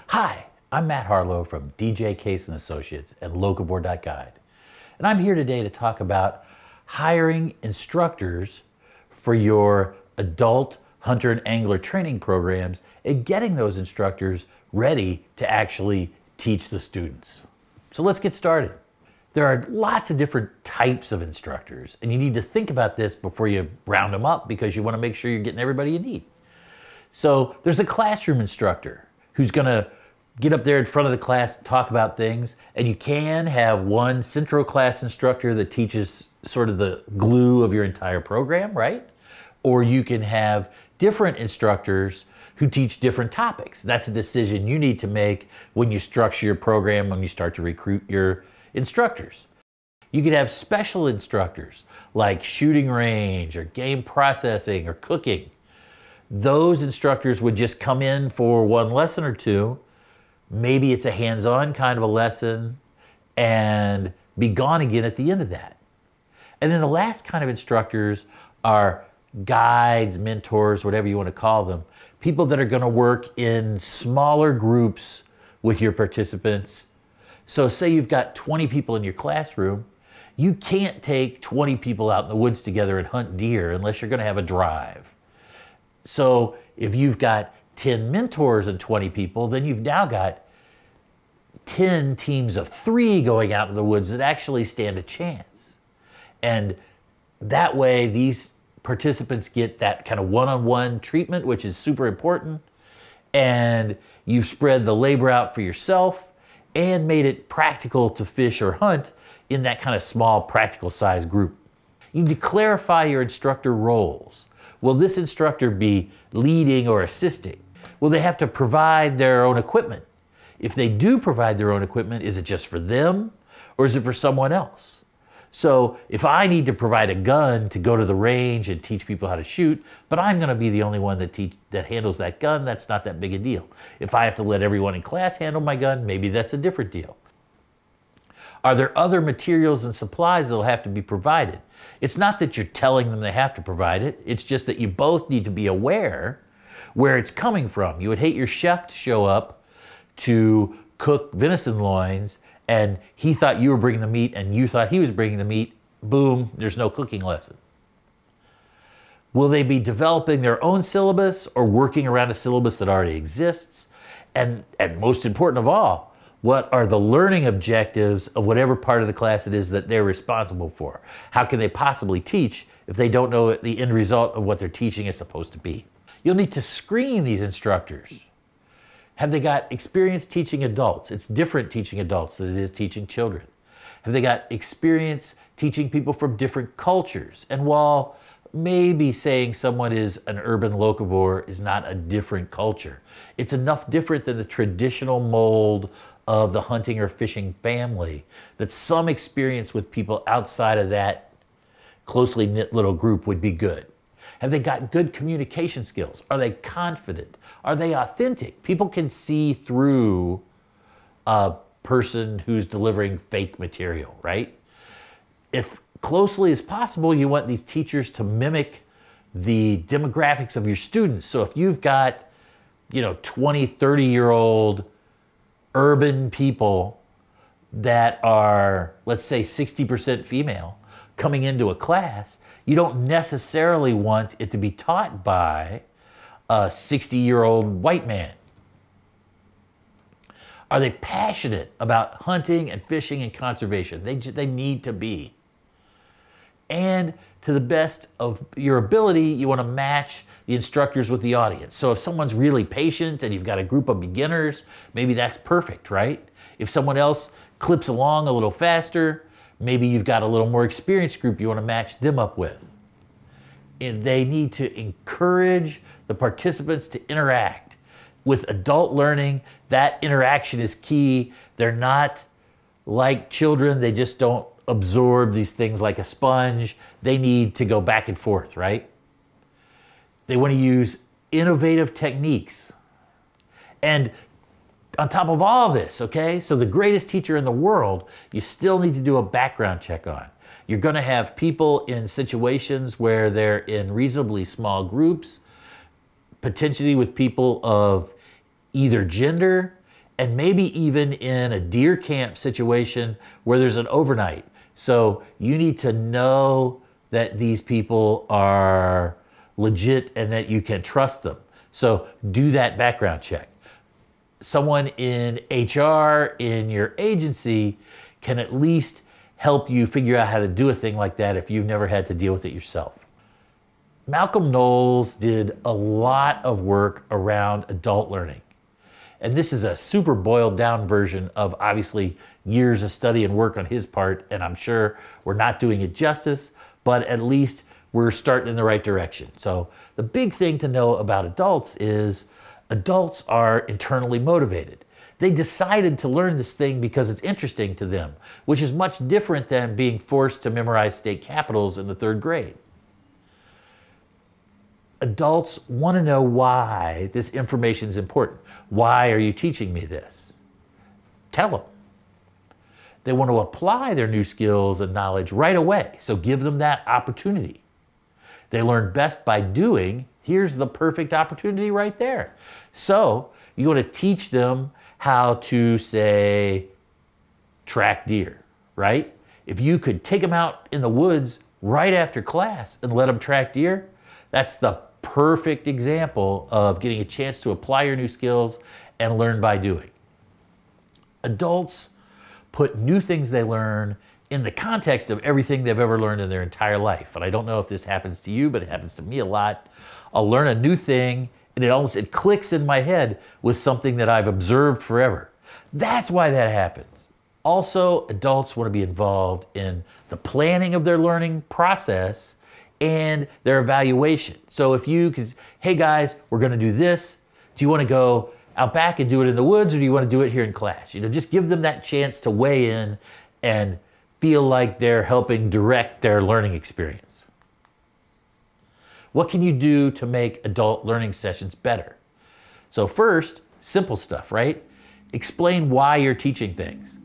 Hi, I'm Matt Harlow from DJ Case & Associates and Locavore.Guide. And I'm here today to talk about hiring instructors for your adult hunter and angler training programs and getting those instructors ready to actually teach the students. So let's get started. There are lots of different types of instructors, and you need to think about this before you round them up because you want to make sure you're getting everybody you need. So there's a classroom instructor who's going to get up there in front of the class and talk about things, and you can have one central class instructor that teaches sort of the glue of your entire program, right? Or you can have different instructors who teach different topics. That's a decision you need to make when you structure your program, when you start to recruit your instructors. You could have special instructors like shooting range or game processing or cooking. Those instructors would just come in for one lesson or two. Maybe it's a hands-on kind of a lesson and be gone again at the end of that. And then the last kind of instructors are guides, mentors, whatever you want to call them, people that are going to work in smaller groups with your participants. So say you've got 20 people in your classroom, you can't take 20 people out in the woods together and hunt deer unless you're going to have a drive. So if you've got 10 mentors and 20 people, then you've now got 10 teams of 3 going out in the woods that actually stand a chance. And that way these participants get that kind of one-on-one treatment, which is super important. And you've spread the labor out for yourself and made it practical to fish or hunt in that kind of small, practical size group. You need to clarify your instructor roles. Will this instructor be leading or assisting? Will they have to provide their own equipment? If they do provide their own equipment, is it just for them or is it for someone else? So if I need to provide a gun to go to the range and teach people how to shoot, but I'm going to be the only one that handles that gun, that's not that big a deal. If I have to let everyone in class handle my gun, maybe that's a different deal. Are there other materials and supplies that will have to be provided? It's not that you're telling them they have to provide it. It's just that you both need to be aware where it's coming from. You would hate your chef to show up to cook venison loins and he thought you were bringing the meat and you thought he was bringing the meat. Boom, there's no cooking lesson. Will they be developing their own syllabus or working around a syllabus that already exists? And most important of all, what are the learning objectives of whatever part of the class it is that they're responsible for? How can they possibly teach if they don't know what the end result of what they're teaching is supposed to be? You'll need to screen these instructors. Have they got experience teaching adults? It's different teaching adults than it is teaching children. Have they got experience teaching people from different cultures? And while maybe saying someone is an urban locavore is not a different culture, it's enough different than the traditional mold of the hunting or fishing family that some experience with people outside of that closely knit little group would be good. Have they got good communication skills? Are they confident? Are they authentic? People can see through a person who's delivering fake material, right? If closely as possible, you want these teachers to mimic the demographics of your students. So if you've got, 20, 30-year-old urban people that are, let's say, 60% female coming into a class, you don't necessarily want it to be taught by a 60-year-old white man. Are they passionate about hunting and fishing and conservation? They need to be. And to the best of your ability, you want to match the instructors with the audience. So if someone's really patient and you've got a group of beginners, maybe that's perfect, right? If someone else clips along a little faster, maybe you've got a little more experienced group you want to match them up with. And they need to encourage the participants to interact. With adult learning, that interaction is key. They're not like children. They just don't absorb these things like a sponge. They need to go back and forth, right? They want to use innovative techniques. And on top of all of this, okay, so the greatest teacher in the world, you still need to do a background check on. You're going to have people in situations where they're in reasonably small groups, potentially with people of either gender and maybe even in a deer camp situation where there's an overnight. So you need to know that these people are legit and that you can trust them. So do that background check. Someone in HR in your agency can at least help you figure out how to do a thing like that if you've never had to deal with it yourself. Malcolm Knowles did a lot of work around adult learning. And this is a super boiled down version of obviously years of study and work on his part, and I'm sure we're not doing it justice, but at least we're starting in the right direction. So the big thing to know about adults is adults are internally motivated. They decided to learn this thing because it's interesting to them, which is much different than being forced to memorize state capitals in the 3rd grade. Adults want to know why this information is important. Why are you teaching me this? Tell them. They want to apply their new skills and knowledge right away, so give them that opportunity. They learn best by doing. Here's the perfect opportunity right there. So you want to teach them how to, say, track deer, right? If you could take them out in the woods right after class and let them track deer, that's the perfect example of getting a chance to apply your new skills and learn by doing. Adults put new things they learn in the context of everything they've ever learned in their entire life. And I don't know if this happens to you, but it happens to me a lot. I'll learn a new thing and it clicks in my head with something that I've observed forever. That's why that happens. Also, adults want to be involved in the planning of their learning process and their evaluation. So if you can, hey guys, we're going to do this. Do you want to go out back and do it in the woods, or do you want to do it here in class? Just give them that chance to weigh in and feel like they're helping direct their learning experience. What can you do to make adult learning sessions better? So first, simple stuff, right? Explain why you're teaching things.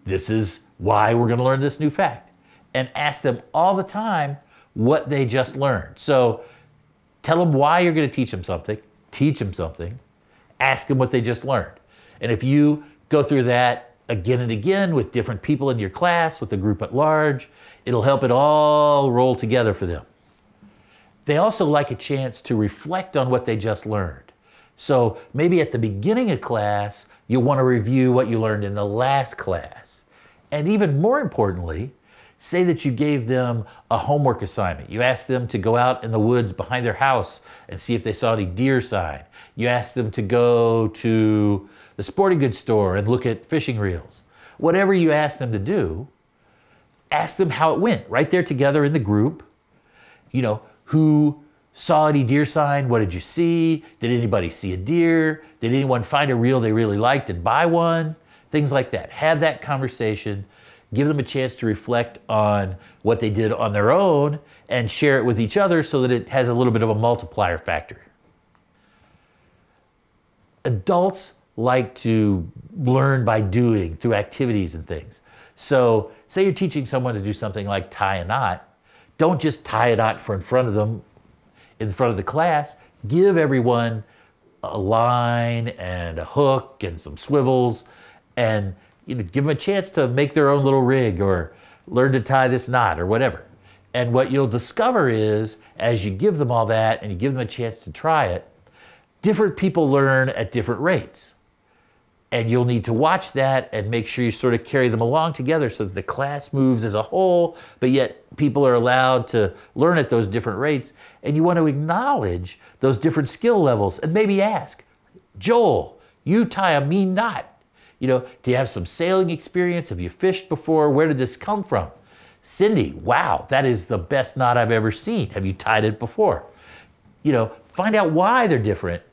This is why we're going to learn this new fact. And ask them all the time what they just learned. So tell them why you're going to teach them something, ask them what they just learned. And if you go through that again and again with different people in your class, with the group at large, it'll help it all roll together for them. They also like a chance to reflect on what they just learned. So maybe at the beginning of class, you'll want to review what you learned in the last class. And even more importantly, say that you gave them a homework assignment. You asked them to go out in the woods behind their house and see if they saw any deer sign. You asked them to go to the sporting goods store and look at fishing reels. Whatever you asked them to do, ask them how it went right there together in the group. Who saw any deer sign? What did you see? Did anybody see a deer? Did anyone find a reel they really liked and buy one? Things like that. Have that conversation. Give them a chance to reflect on what they did on their own and share it with each other so that it has a little bit of a multiplier factor. Adults like to learn by doing through activities and things. So say you're teaching someone to do something like tie a knot. Don't just tie a knot in front of them, in front of the class. Give everyone a line and a hook and some swivels, and give them a chance to make their own little rig or learn to tie this knot or whatever. And what you'll discover is, as you give them all that and you give them a chance to try it, different people learn at different rates. And you'll need to watch that and make sure you sort of carry them along together so that the class moves as a whole, but yet people are allowed to learn at those different rates. And you want to acknowledge those different skill levels and maybe ask, Joel, you tie a mean knot. Do you have some sailing experience? Have you fished before? Where did this come from? Cindy, wow, that is the best knot I've ever seen. Have you tied it before? Find out why they're different.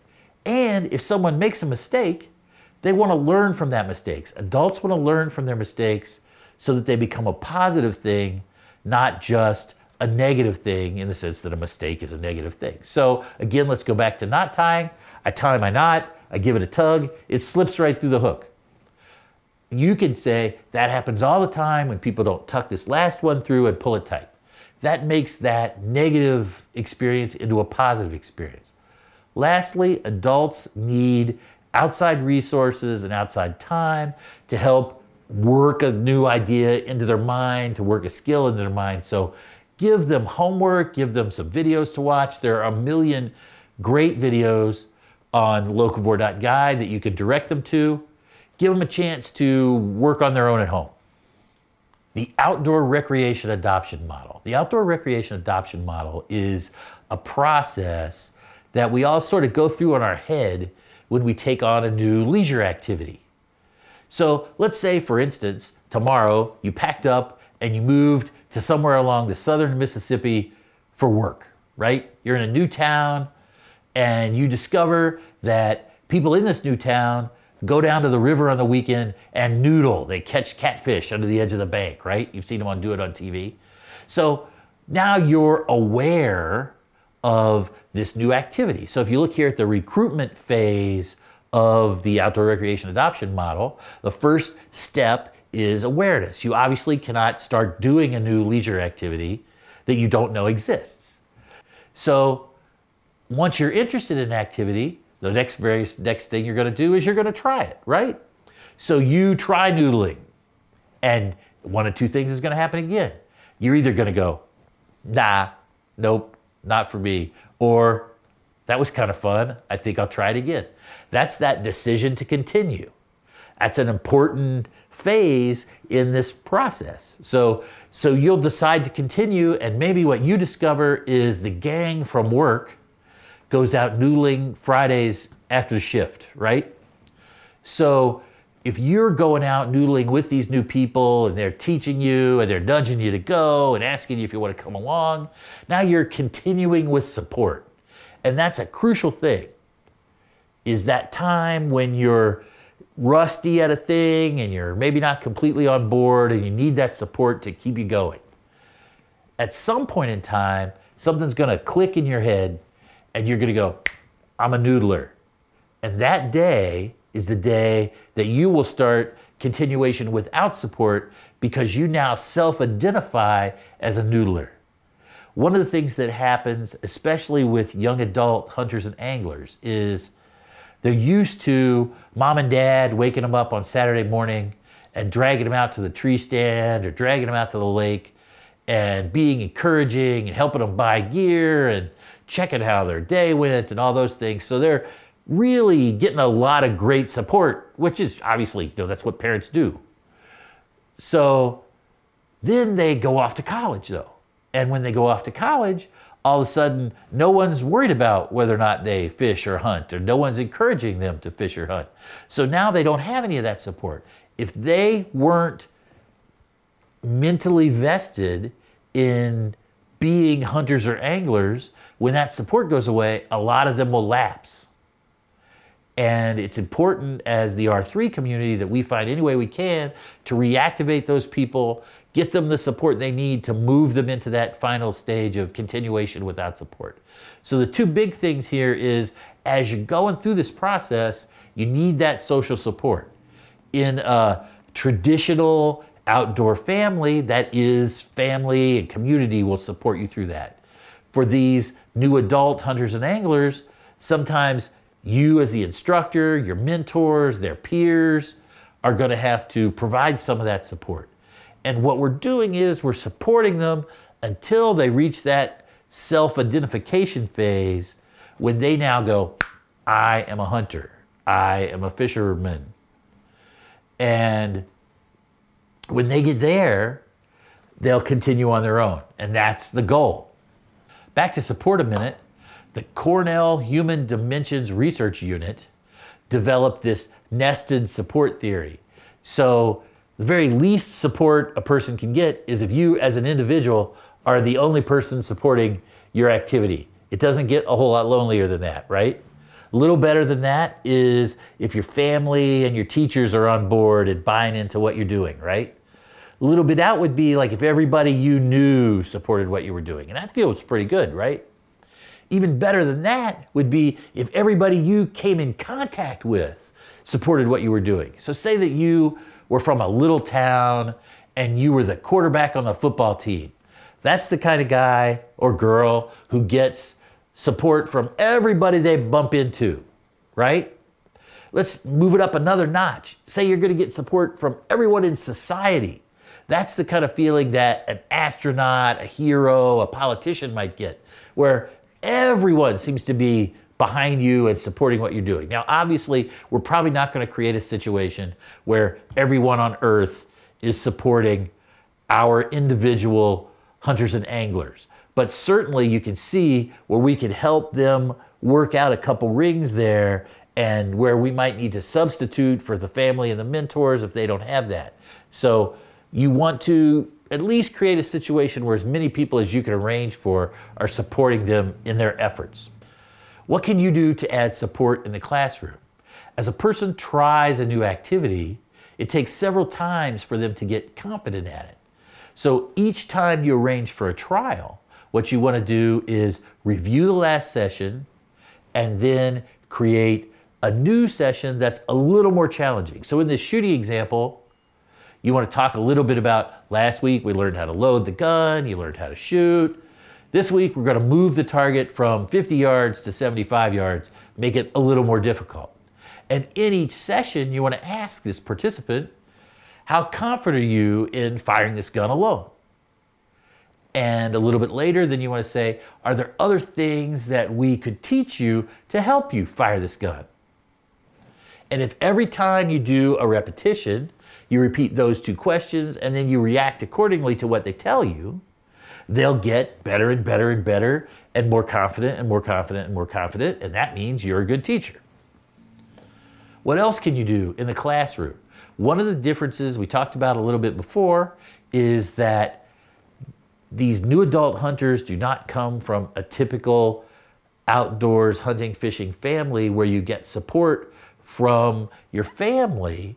And if someone makes a mistake, they want to learn from that mistake. Adults want to learn from their mistakes so that they become a positive thing, not just a negative thing in the sense that a mistake is a negative thing. So again, let's go back to knot tying. I tie my knot, I give it a tug, it slips right through the hook. You can say that happens all the time when people don't tuck this last one through and pull it tight. That makes that negative experience into a positive experience. Lastly, adults need outside resources and outside time to help work a new idea into their mind, to work a skill into their mind. So give them homework, give them some videos to watch. There are a million great videos on Locavore.Guide that you can direct them to. Give them a chance to work on their own at home. The outdoor recreation adoption model. The outdoor recreation adoption model is a process that we all sort of go through in our head when we take on a new leisure activity. So let's say, for instance, tomorrow you packed up and you moved to somewhere along the southern Mississippi for work, right? You're in a new town and you discover that people in this new town go down to the river on the weekend and noodle. They catch catfish under the edge of the bank, right? You've seen them do it on TV. So now you're aware of this new activity. So if you look here at the recruitment phase of the outdoor recreation adoption model, the first step is awareness. You obviously cannot start doing a new leisure activity that you don't know exists. So once you're interested in an activity, the next thing you're going to do is you're going to try it, right? So you try noodling, and one of two things is going to happen again. You're either going to go, nah, nope, not for me, or that was kind of fun, I think I'll try it again. That's that decision to continue. That's an important phase in this process. So you'll decide to continue, and maybe what you discover is the gang from work goes out noodling Fridays after the shift, right? So if you're going out noodling with these new people and they're teaching you and they're nudging you to go and asking you if you want to come along, now you're continuing with support. And that's a crucial thing, is that time when you're rusty at a thing and you're maybe not completely on board and you need that support to keep you going. At some point in time, something's going to click in your head and you're going to go, I'm a noodler. And that day is the day that you will start continuation without support, because you now self-identify as a noodler. One of the things that happens, especially with young adult hunters and anglers, is they're used to mom and dad waking them up on Saturday morning and dragging them out to the tree stand or dragging them out to the lake and being encouraging and helping them buy gear and checking how their day went and all those things. So they're really getting a lot of great support, which is obviously, that's what parents do. So then they go off to college though. And when they go off to college, all of a sudden, no one's worried about whether or not they fish or hunt, or no one's encouraging them to fish or hunt. So now they don't have any of that support. If they weren't mentally vested in being hunters or anglers, when that support goes away, a lot of them will lapse. And it's important as the R3 community that we find any way we can to reactivate those people, get them the support they need to move them into that final stage of continuation without support. So the two big things here is, as you're going through this process, you need that social support. In a traditional outdoor family, that is family and community will support you through that. For these new adult hunters and anglers, sometimes you as the instructor, your mentors, their peers are going to have to provide some of that support. And what we're doing is we're supporting them until they reach that self-identification phase when they now go, I am a hunter, I am a fisherman. And when they get there, they'll continue on their own. And that's the goal. Back to support a minute. The Cornell Human Dimensions Research Unit developed this nested support theory. So the very least support a person can get is if you as an individual are the only person supporting your activity. It doesn't get a whole lot lonelier than that, right? A little better than that is if your family and your teachers are on board and buying into what you're doing, right? A little bit out would be like if everybody you knew supported what you were doing. And that feels pretty good, right? Even better than that would be if everybody you came in contact with supported what you were doing. So say that you were from a little town and you were the quarterback on the football team. That's the kind of guy or girl who gets support from everybody they bump into, right? Let's move it up another notch. Say you're going to get support from everyone in society. That's the kind of feeling that an astronaut, a hero, a politician might get, where everyone seems to be behind you and supporting what you're doing. Now, obviously, we're probably not going to create a situation where everyone on Earth is supporting our individual hunters and anglers. But certainly you can see where we can help them work out a couple rings there, and where we might need to substitute for the family and the mentors if they don't have that. So you want to at least create a situation where as many people as you can arrange for are supporting them in their efforts. What can you do to add support in the classroom? As a person tries a new activity, it takes several times for them to get confident at it. So each time you arrange for a trial, what you want to do is review the last session and then create a new session that's a little more challenging. So in this shooting example, you want to talk a little bit about last week we learned how to load the gun, you learned how to shoot. This week we're going to move the target from 50 yards to 75 yards, make it a little more difficult. And in each session you want to ask this participant, how confident are you in firing this gun alone? And a little bit later, then you want to say, are there other things that we could teach you to help you fire this gun? And if every time you do a repetition, you repeat those two questions and then you react accordingly to what they tell you, they'll get better and better and better and more confident and more confident and more confident, and that means you're a good teacher. What else can you do in the classroom? One of the differences we talked about a little bit before is that these new adult hunters do not come from a typical outdoors hunting, fishing family where you get support from your family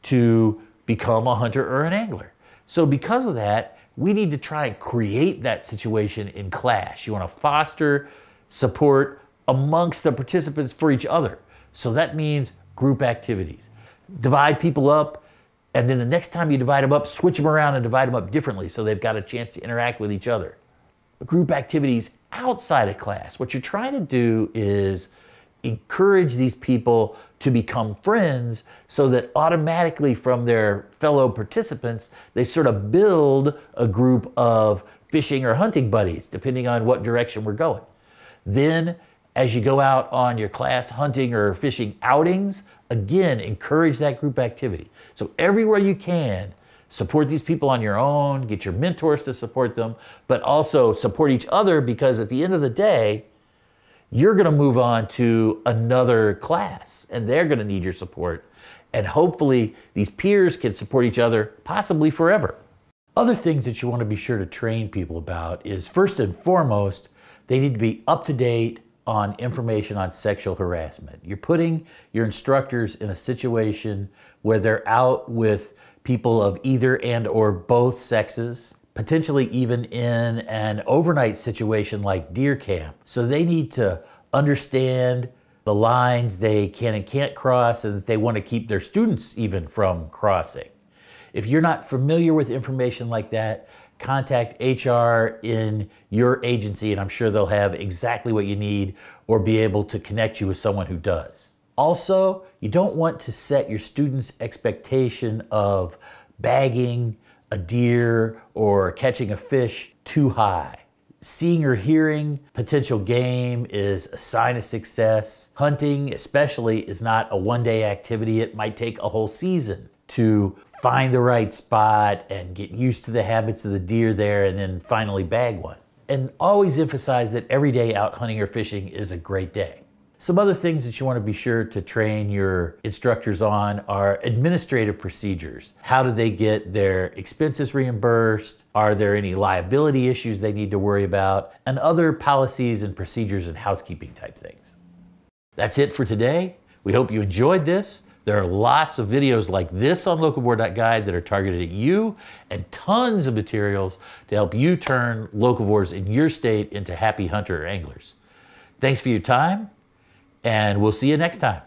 to become a hunter or an angler. So because of that, we need to try and create that situation in class. You want to foster support amongst the participants for each other. So that means group activities. Divide people up, and then the next time you divide them up, switch them around and divide them up differently so they've got a chance to interact with each other. Group activities outside of class. What you're trying to do is encourage these people to become friends so that automatically from their fellow participants, they sort of build a group of fishing or hunting buddies, depending on what direction we're going. Then, as you go out on your class hunting or fishing outings, again, encourage that group activity. So everywhere you can, support these people on your own, get your mentors to support them, but also support each other, because at the end of the day, you're going to move on to another class and they're going to need your support. And hopefully these peers can support each other, possibly forever. Other things that you want to be sure to train people about is, first and foremost, they need to be up to date on information on sexual harassment. You're putting your instructors in a situation where they're out with people of either and or both sexes, potentially even in an overnight situation like deer camp. So they need to understand the lines they can and can't cross, and that they want to keep their students even from crossing. If you're not familiar with information like that, contact HR in your agency and I'm sure they'll have exactly what you need or be able to connect you with someone who does. Also, you don't want to set your students' expectation of bagging a deer or catching a fish too high. Seeing or hearing potential game is a sign of success. Hunting especially is not a one-day activity. It might take a whole season to find the right spot and get used to the habits of the deer there and then finally bag one. And always emphasize that every day out hunting or fishing is a great day. Some other things that you want to be sure to train your instructors on are administrative procedures. How do they get their expenses reimbursed? Are there any liability issues they need to worry about? And other policies and procedures and housekeeping type things. That's it for today. We hope you enjoyed this. There are lots of videos like this on Locavore.Guide that are targeted at you, and tons of materials to help you turn locavores in your state into happy hunter or anglers. Thanks for your time, and we'll see you next time.